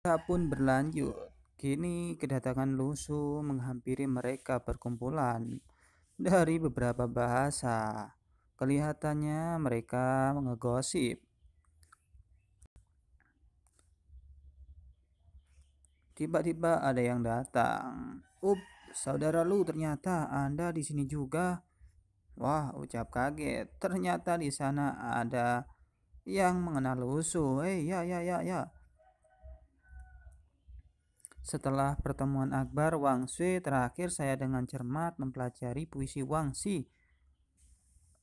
Pun berlanjut. Kini kedatangan Lusu menghampiri mereka perkumpulan dari beberapa bahasa. Kelihatannya mereka ngegosip. Tiba-tiba ada yang datang. Saudara Lu, ternyata Anda di sini juga. Wah, ucap kaget. Ternyata di sana ada yang mengenal Lusu. Ya, ya, ya, ya. Setelah pertemuan akbar Wang Sui, terakhir saya dengan cermat mempelajari puisi Wang Xi.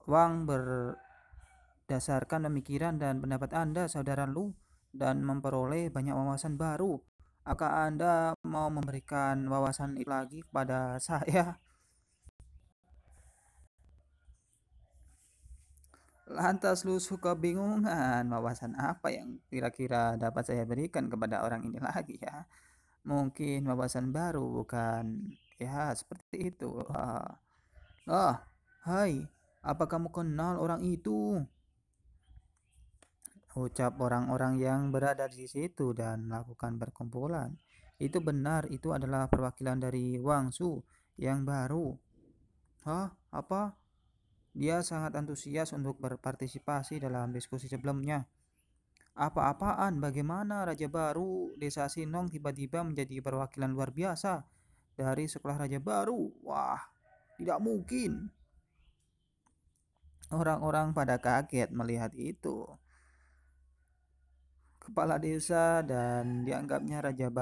Wang berdasarkan pemikiran dan pendapat Anda, Saudara Lu, dan memperoleh banyak wawasan baru. Apakah Anda mau memberikan wawasan itu lagi kepada saya? Lantas Lu suka bingungan, wawasan apa yang kira-kira dapat saya berikan kepada orang ini lagi ya? Mungkin wawasan baru, bukan? Ya, seperti itu. Hai, apa kamu kenal orang itu? Ucap orang-orang yang berada di situ dan melakukan perkumpulan. Itu benar, itu adalah perwakilan dari Wang Su yang baru. Hah? Apa? Dia sangat antusias untuk berpartisipasi dalam diskusi sebelumnya. Apa-apaan? Bagaimana Raja Baru Desa Sinong tiba-tiba menjadi perwakilan luar biasa dari sekolah Raja Baru? Wah, tidak mungkin. Orang-orang pada kaget melihat itu. Kepala desa dan dianggapnya Raja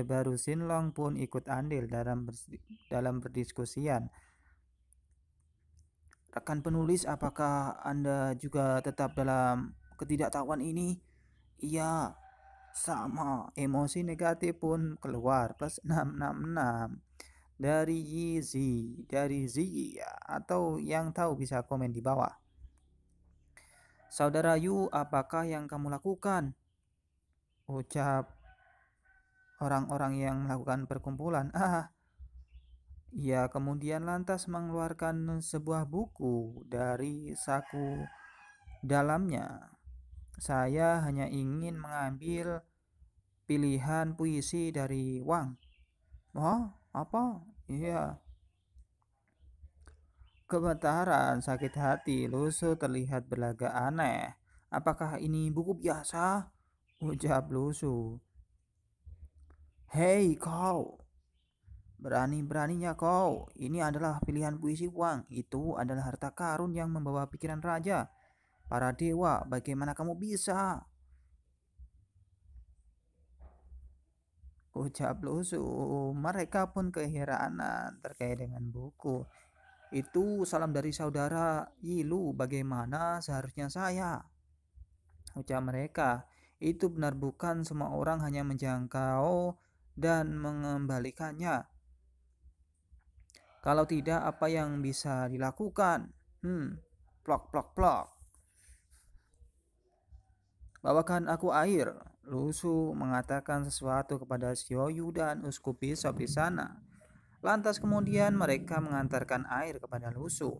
Baru Sinlong pun ikut andil dalam perdiskusian. Rekan penulis, apakah Anda juga tetap dalam ketidaktahuan ini? Iya, sama. Emosi negatif pun keluar. Plus 666 dari Yizi, dari Ziyi ya. Atau yang tahu bisa komen di bawah. Saudara Yu, apakah yang kamu lakukan? Ucap orang-orang yang melakukan perkumpulan. Ia kemudian lantas mengeluarkan sebuah buku dari saku dalamnya. Saya hanya ingin mengambil pilihan puisi dari Wang. Wah, apa? Iya. Gemetaran, sakit hati, Lusu terlihat berlagak aneh. Apakah ini buku biasa? Ucap Lusu. Hei kau, berani-beraninya kau. Ini adalah pilihan puisi Wang. Itu adalah harta karun yang membawa pikiran raja. Para dewa, bagaimana kamu bisa? Ucap Lusu. Mereka pun keheranan terkait dengan buku. Itu salam dari saudara Yilu. Bagaimana seharusnya saya? Ucap mereka. Itu benar, bukan semua orang hanya menjangkau dan mengembalikannya. Kalau tidak, apa yang bisa dilakukan? Plok, plok, plok. Bawakan aku air. Lusu mengatakan sesuatu kepada Xiaoyu dan uskup Bishop di sana. Lantas kemudian mereka mengantarkan air kepada Lusu.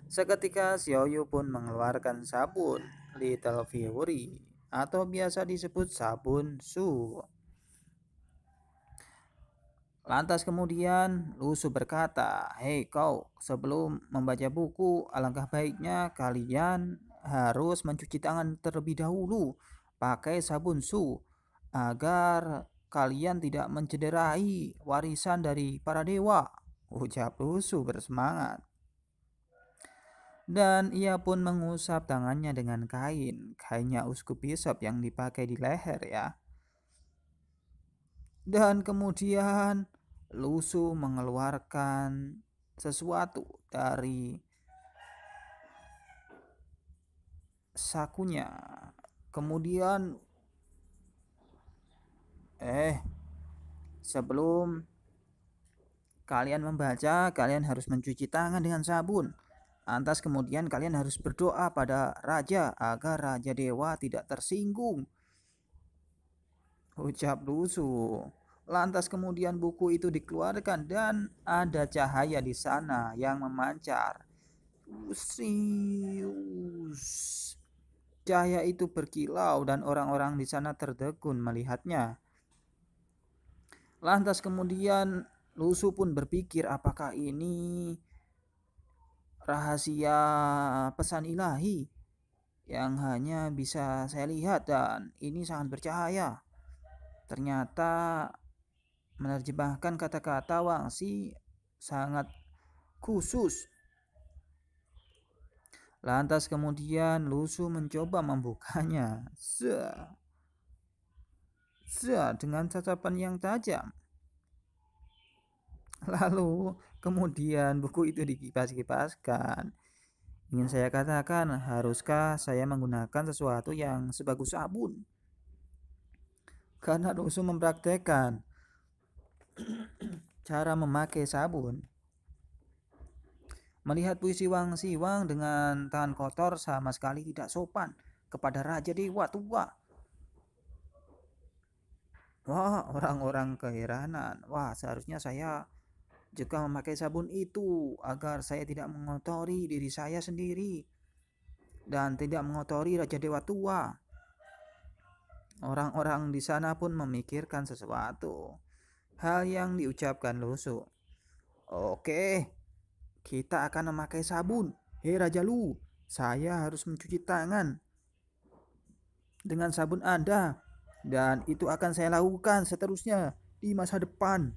Seketika Xiaoyu pun mengeluarkan sabun Little Fury atau biasa disebut sabun Su. Lantas kemudian Lusu berkata, "Hei kau, sebelum membaca buku, alangkah baiknya kalian harus mencuci tangan terlebih dahulu pakai sabun Su agar kalian tidak mencederai warisan dari para dewa." Ucap Lusu bersemangat. Dan ia pun mengusap tangannya dengan kainnya uskup Bishop yang dipakai di leher ya. Dan kemudian Lusu mengeluarkan sesuatu dari sakunya. Kemudian sebelum kalian membaca, kalian harus mencuci tangan dengan sabun. Lantas kemudian kalian harus berdoa pada raja agar raja dewa tidak tersinggung. Ucap Lusu. Lantas kemudian buku itu dikeluarkan dan ada cahaya di sana yang memancar. Usius. Cahaya itu berkilau dan orang-orang di sana tertegun melihatnya. Lantas kemudian Lusu pun berpikir, apakah ini rahasia pesan ilahi yang hanya bisa saya lihat dan ini sangat bercahaya. Ternyata menerjemahkan kata-kata Wangsi sangat khusus. Lantas kemudian Lusu mencoba membukanya. Dengan tatapan yang tajam. Lalu kemudian buku itu dikipas-kipaskan. Ingin saya katakan, haruskah saya menggunakan sesuatu yang sebagus sabun? Karena Lusu mempraktekkan cara memakai sabun. Melihat puisi Wangsi, Wang dengan tangan kotor sama sekali tidak sopan kepada Raja Dewa Tua. Wah, orang-orang keheranan. Wah, seharusnya saya juga memakai sabun itu agar saya tidak mengotori diri saya sendiri dan tidak mengotori Raja Dewa Tua. Orang-orang di sana pun memikirkan sesuatu. Hal yang diucapkan Lusu. Oke, kita akan memakai sabun. Hei Raja Lu, saya harus mencuci tangan dengan sabun Anda. Dan itu akan saya lakukan seterusnya di masa depan.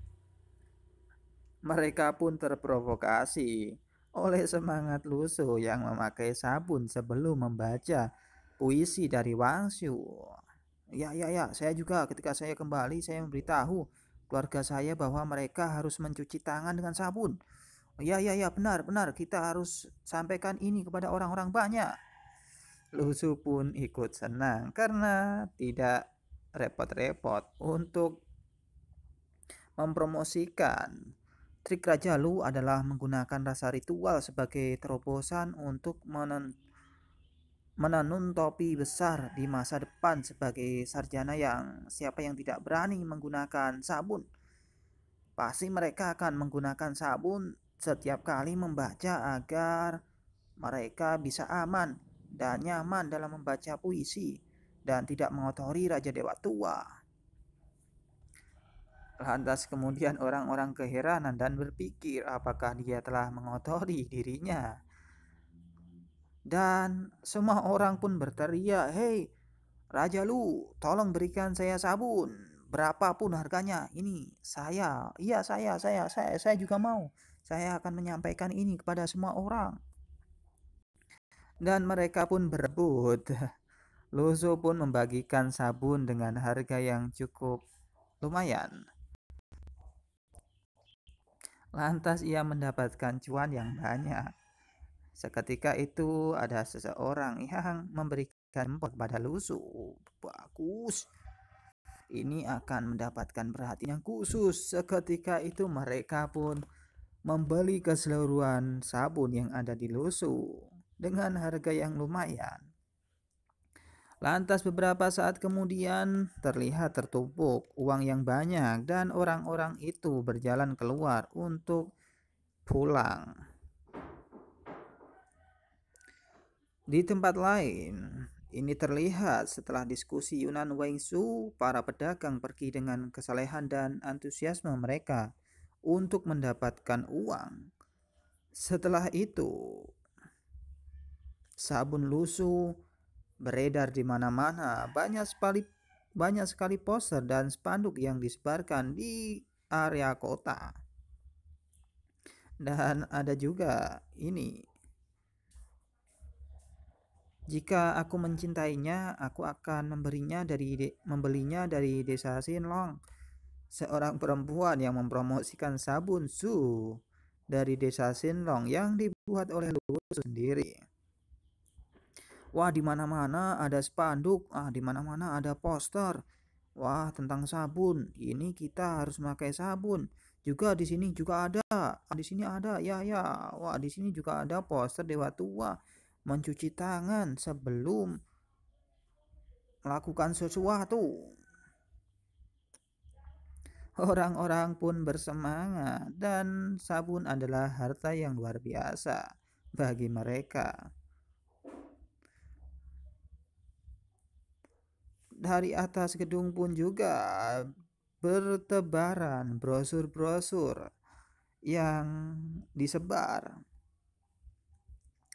Mereka pun terprovokasi oleh semangat Lusu yang memakai sabun sebelum membaca puisi dari Wangsu. Ya, saya juga ketika saya kembali saya memberitahu keluarga saya bahwa mereka harus mencuci tangan dengan sabun. Ya, benar, kita harus sampaikan ini kepada orang-orang banyak. Lusu pun ikut senang karena tidak repot-repot untuk mempromosikan. Trik Raja Lu adalah menggunakan rasa ritual sebagai terobosan untuk menenun topi besar di masa depan sebagai sarjana yang siapa yang tidak berani menggunakan sabun. Pasti mereka akan menggunakan sabun setiap kali membaca agar mereka bisa aman dan nyaman dalam membaca puisi dan tidak mengotori Raja Dewa Tua. Lantas kemudian orang-orang keheranan dan berpikir apakah dia telah mengotori dirinya. Dan semua orang pun berteriak, "Hei, Raja Lu, tolong berikan saya sabun. Berapapun harganya. Ini saya. Iya, saya juga mau. Saya akan menyampaikan ini kepada semua orang." Dan mereka pun berebut. Lusu pun membagikan sabun dengan harga yang cukup lumayan. Lantas ia mendapatkan cuan yang banyak. Seketika itu ada seseorang yang memberikan kepada Lusu. Bagus. Ini akan mendapatkan perhatian yang khusus. Seketika itu mereka pun membeli keseluruhan sabun yang ada di Lusu dengan harga yang lumayan. Lantas beberapa saat kemudian terlihat tertumpuk uang yang banyak dan orang-orang itu berjalan keluar untuk pulang. Di tempat lain, ini terlihat setelah diskusi Yunan Wangsu, para pedagang pergi dengan kesalehan dan antusiasme mereka untuk mendapatkan uang. Setelah itu, sabun Lusu beredar di mana-mana. Banyak sekali poster dan spanduk yang disebarkan di area kota. Dan ada juga ini. Jika aku mencintainya, aku akan membelinya dari desa Sinlong. Seorang perempuan yang mempromosikan sabun Su dari desa Sinlong yang dibuat oleh Lusu sendiri. Wah, di mana-mana ada spanduk, di mana-mana ada poster. Wah, tentang sabun. Ini kita harus memakai sabun. Juga di sini juga ada. Di sini ada. Ya. Wah, di sini juga ada poster Dewa Tua mencuci tangan sebelum melakukan sesuatu. Orang-orang pun bersemangat dan sabun adalah harta yang luar biasa bagi mereka. Dari atas gedung pun juga bertebaran brosur-brosur yang disebar.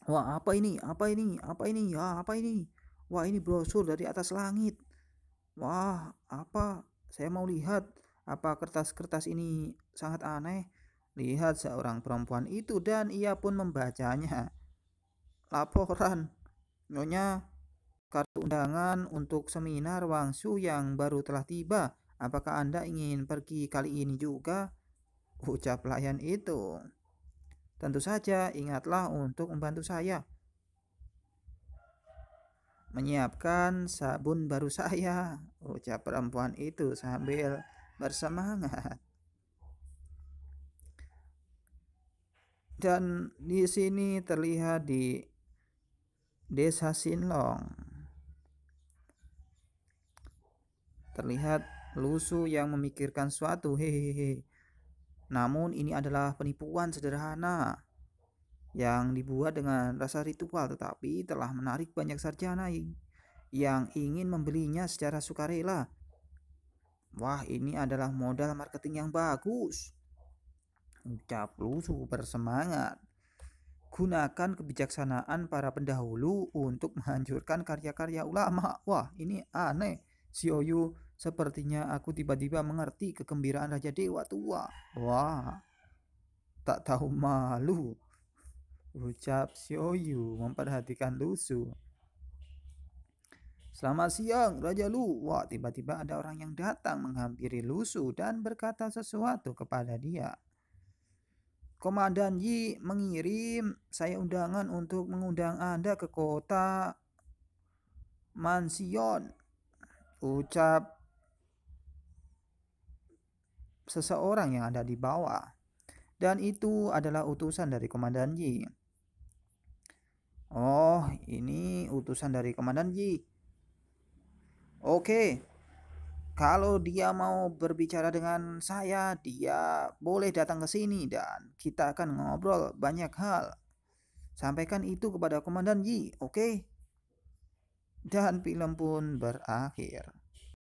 Wah, apa ini? Apa ini? Apa ini? Ya, apa ini? Wah, ini brosur dari atas langit. Wah, apa? Saya mau lihat. Apa kertas-kertas ini sangat aneh? Lihat seorang perempuan itu dan ia pun membacanya. Laporan, Nyonya, kartu undangan untuk seminar Wangsu yang baru telah tiba. Apakah Anda ingin pergi kali ini juga? Ucap pelayan itu. Tentu saja, ingatlah untuk membantu saya menyiapkan sabun baru saya, ucap perempuan itu sambil bersemangat. Dan di sini terlihat di Desa Sinlong, terlihat Lusu yang memikirkan suatu. Hehehe. Namun ini adalah penipuan sederhana yang dibuat dengan rasa ritual, tetapi telah menarik banyak sarjana yang ingin membelinya secara sukarela. Wah, ini adalah modal marketing yang bagus, ucap Lusu bersemangat. Gunakan kebijaksanaan para pendahulu untuk menghancurkan karya-karya ulama. Wah, ini aneh. Sioyu, sepertinya aku tiba-tiba mengerti kegembiraan Raja Dewa Tua. Wah, tak tahu malu, ucap Sioyu memperhatikan Lusu. Selamat siang, Raja Lu. Wah, tiba-tiba ada orang yang datang menghampiri Lusu dan berkata sesuatu kepada dia. Komandan Yi mengirim saya undangan untuk mengundang Anda ke kota Mansion, ucap seseorang yang ada di bawah. Dan itu adalah utusan dari Komandan Yi. Oh, ini utusan dari Komandan Yi. Oke, kalau dia mau berbicara dengan saya, dia boleh datang ke sini dan kita akan ngobrol banyak hal. Sampaikan itu kepada Komandan Yi, oke? Dan film pun berakhir.